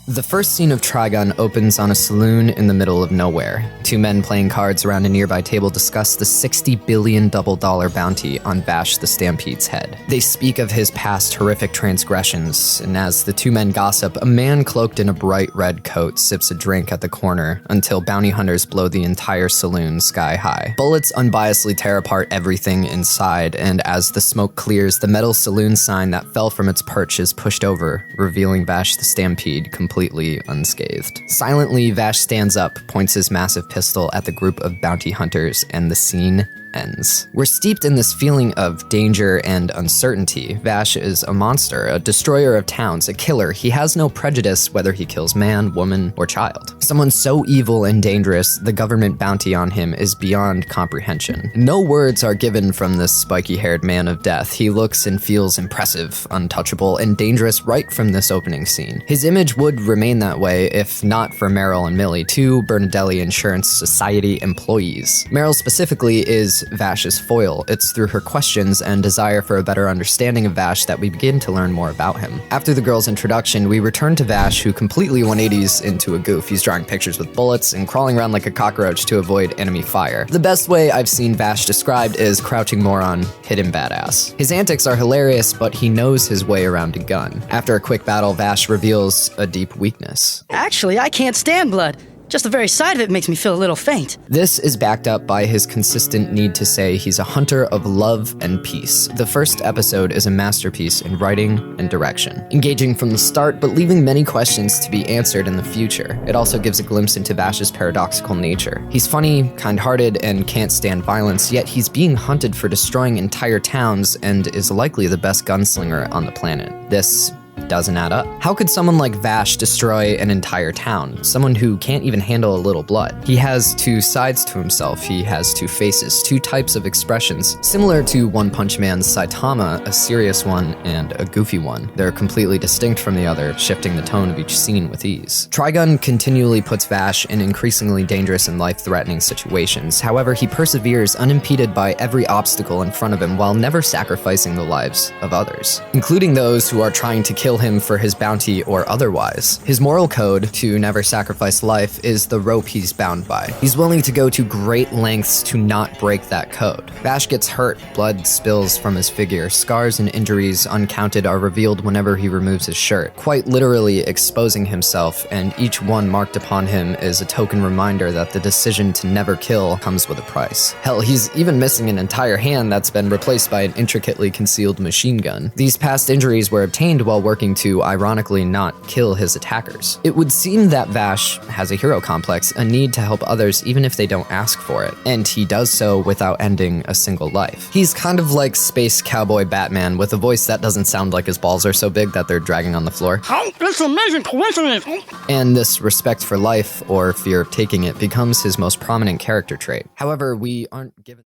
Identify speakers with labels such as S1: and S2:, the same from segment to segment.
S1: The first scene of Trigun opens on a saloon in the middle of nowhere. Two men playing cards around a nearby table discuss the $60 billion double-dollar bounty on Vash the Stampede's head. They speak of his past horrific transgressions, and as the two men gossip, a man cloaked in a bright red coat sips a drink at the corner until bounty hunters blow the entire saloon sky high. Bullets unbiasedly tear apart everything inside, and as the smoke clears, the metal saloon sign that fell from its perch is pushed over, revealing Vash the Stampede completely unscathed. Silently, Vash stands up, points his massive pistol at the group of bounty hunters, and the scene ends. We're steeped in this feeling of danger and uncertainty. Vash is a monster, a destroyer of towns, a killer. He has no prejudice whether he kills man, woman, or child. Someone so evil and dangerous, the government bounty on him is beyond comprehension. No words are given from this spiky-haired man of death. He looks and feels impressive, untouchable, and dangerous right from this opening scene. His image would remain that way if not for Meryl and Millie, two Bernadelli Insurance Society employees. Meryl specifically is Vash's foil. It's through her questions and desire for a better understanding of Vash that we begin to learn more about him. After the girl's introduction, we return to Vash, who completely 180s into a goof. He's drawing pictures with bullets and crawling around like a cockroach to avoid enemy fire. The best way I've seen Vash described is crouching moron, hidden badass. His antics are hilarious, but he knows his way around a gun. After a quick battle, Vash reveals a deep weakness.
S2: Actually, I can't stand blood. Just the very sight of it makes me feel a little faint.
S1: This is backed up by his consistent need to say he's a hunter of love and peace. The first episode is a masterpiece in writing and direction, engaging from the start but leaving many questions to be answered in the future. It also gives a glimpse into Vash's paradoxical nature. He's funny, kind-hearted, and can't stand violence, yet he's being hunted for destroying entire towns and is likely the best gunslinger on the planet. This doesn't add up. How could someone like Vash destroy an entire town? Someone who can't even handle a little blood. He has two sides to himself. He has two faces, two types of expressions, similar to One Punch Man's Saitama, a serious one and a goofy one. They're completely distinct from the other, shifting the tone of each scene with ease. Trigun continually puts Vash in increasingly dangerous and life-threatening situations. However, he perseveres unimpeded by every obstacle in front of him while never sacrificing the lives of others, including those who are trying to kill him for his bounty or otherwise. His moral code, to never sacrifice life, is the rope he's bound by. He's willing to go to great lengths to not break that code. Vash gets hurt, blood spills from his figure, scars and injuries uncounted are revealed whenever he removes his shirt, quite literally exposing himself, and each one marked upon him is a token reminder that the decision to never kill comes with a price. Hell, he's even missing an entire hand that's been replaced by an intricately concealed machine gun. These past injuries were obtained while working to ironically not kill his attackers. It would seem that Vash has a hero complex, a need to help others even if they don't ask for it, and he does so without ending a single life. He's kind of like space cowboy Batman with a voice that doesn't sound like his balls are so big that they're dragging on the floor.
S2: Oh, that's an amazing coincidence!
S1: And this respect for life, or fear of taking it, becomes his most prominent character trait. However, we aren't given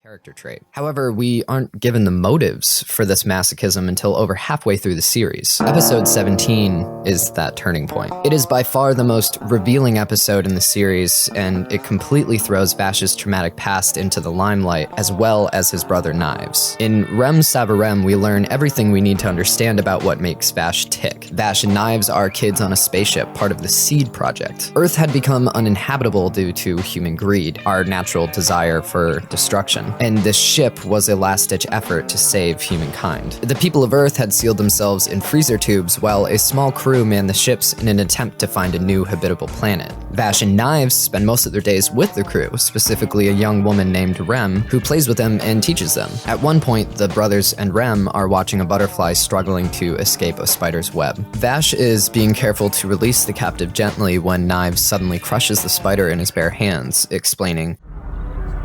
S1: character trait. However, we aren't given the motives for this masochism until over halfway through the series. Episode 17 is that turning point. It is by far the most revealing episode in the series, and it completely throws Vash's traumatic past into the limelight, as well as his brother Knives. In Rem Savarem, we learn everything we need to understand about what makes Vash tick. Vash and Knives are kids on a spaceship, part of the Seed Project. Earth had become uninhabitable due to human greed, our natural desire for destruction. And this ship was a last-ditch effort to save humankind. The people of Earth had sealed themselves in freezer tubes while a small crew manned the ships in an attempt to find a new habitable planet. Vash and Knives spend most of their days with the crew, specifically a young woman named Rem, who plays with them and teaches them. At one point, the brothers and Rem are watching a butterfly struggling to escape a spider's web. Vash is being careful to release the captive gently when Knives suddenly crushes the spider in his bare hands, explaining,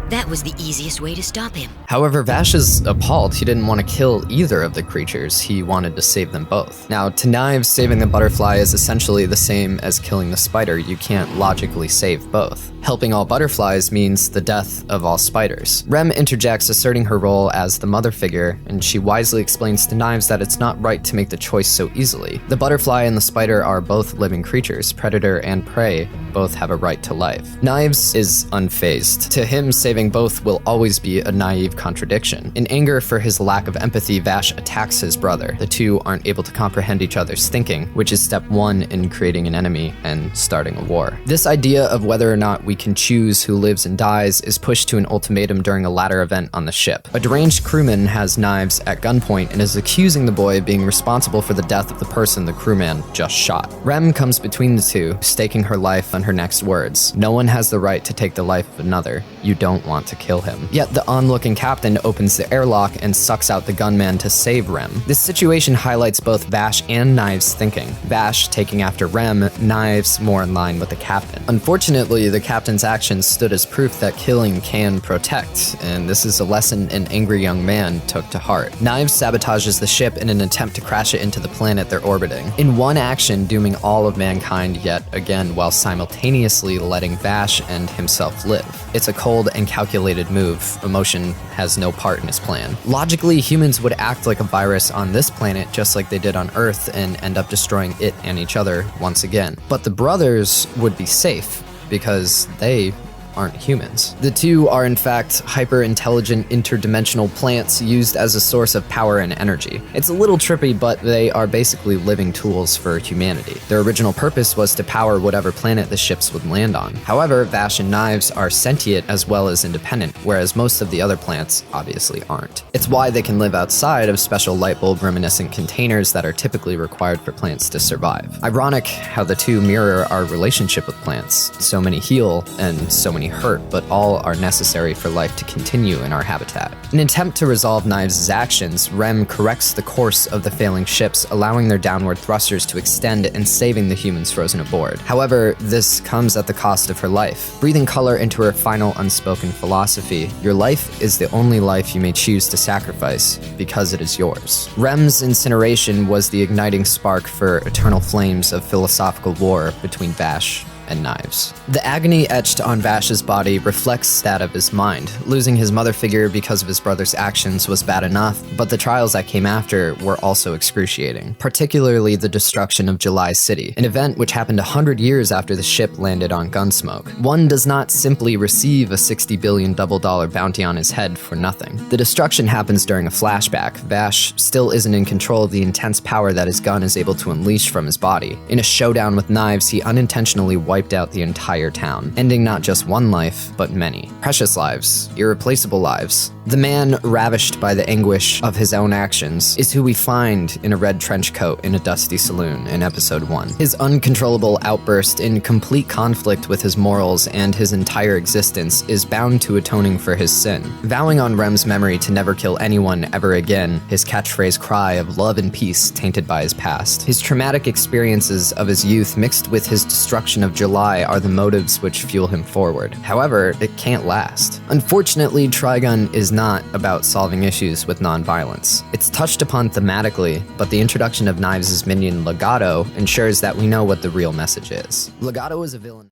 S3: That was the easiest way to stop him.
S1: However, Vash is appalled. He didn't want to kill either of the creatures. He wanted to save them both. Now, to Knives, saving the butterfly is essentially the same as killing the spider. You can't logically save both. Helping all butterflies means the death of all spiders. Rem interjects, asserting her role as the mother figure, and she wisely explains to Knives that it's not right to make the choice so easily. The butterfly and the spider are both living creatures. Predator and prey both have a right to life. Knives is unfazed. To him, saving both will always be a naive contradiction. In anger for his lack of empathy, Vash attacks his brother. The two aren't able to comprehend each other's thinking, which is step one in creating an enemy and starting a war. This idea of whether or not we can choose who lives and dies is pushed to an ultimatum during a latter event on the ship. A deranged crewman has Knives at gunpoint and is accusing the boy of being responsible for the death of the person the crewman just shot. Rem comes between the two, staking her life on her next words. No one has the right to take the life of another. You don't want to kill him. Yet the onlooking captain opens the airlock and sucks out the gunman to save Rem. This situation highlights both Vash and Knives' thinking. Vash taking after Rem, Knives more in line with the captain. Unfortunately, the captain's actions stood as proof that killing can protect, and this is a lesson an angry young man took to heart. Knives sabotages the ship in an attempt to crash it into the planet they're orbiting. In one action, dooming all of mankind yet again while simultaneously letting Vash and himself live. It's a cold and calculated move. Emotion has no part in his plan. Logically, humans would act like a virus on this planet just like they did on Earth and end up destroying it and each other once again. But the brothers would be safe because they aren't humans. The two are in fact hyper-intelligent interdimensional plants used as a source of power and energy. It's a little trippy, but they are basically living tools for humanity. Their original purpose was to power whatever planet the ships would land on. However, Vash and Knives are sentient as well as independent, whereas most of the other plants obviously aren't. It's why they can live outside of special light bulb reminiscent containers that are typically required for plants to survive. Ironic how the two mirror our relationship with plants. So many heal and so many hurt, but all are necessary for life to continue in our habitat. In an attempt to resolve Knives' actions, Rem corrects the course of the failing ships, allowing their downward thrusters to extend and saving the humans frozen aboard. However, this comes at the cost of her life. Breathing color into her final unspoken philosophy, your life is the only life you may choose to sacrifice because it is yours. Rem's incineration was the igniting spark for eternal flames of philosophical war between Vash and Knives. The agony etched on Vash's body reflects that of his mind. Losing his mother figure because of his brother's actions was bad enough, but the trials that came after were also excruciating, particularly the destruction of July City, an event which happened 100 years after the ship landed on Gunsmoke. One does not simply receive a $60 billion double-dollar bounty on his head for nothing. The destruction happens during a flashback. Vash still isn't in control of the intense power that his gun is able to unleash from his body. In a showdown with Knives, he unintentionally wiped out the entire town, ending not just one life, but many. Precious lives, irreplaceable lives. The man, ravished by the anguish of his own actions, is who we find in a red trench coat in a dusty saloon in episode 1. His uncontrollable outburst, in complete conflict with his morals and his entire existence, is bound to atoning for his sin. Vowing on Rem's memory to never kill anyone ever again, his catchphrase cry of love and peace tainted by his past. His traumatic experiences of his youth mixed with his destruction of July are the motives which fuel him forward. However, it can't last. Unfortunately, Trigun is not about solving issues with non-violence. It's touched upon thematically, but the introduction of Knives' minion Legato ensures that we know what the real message is. Legato is a villain.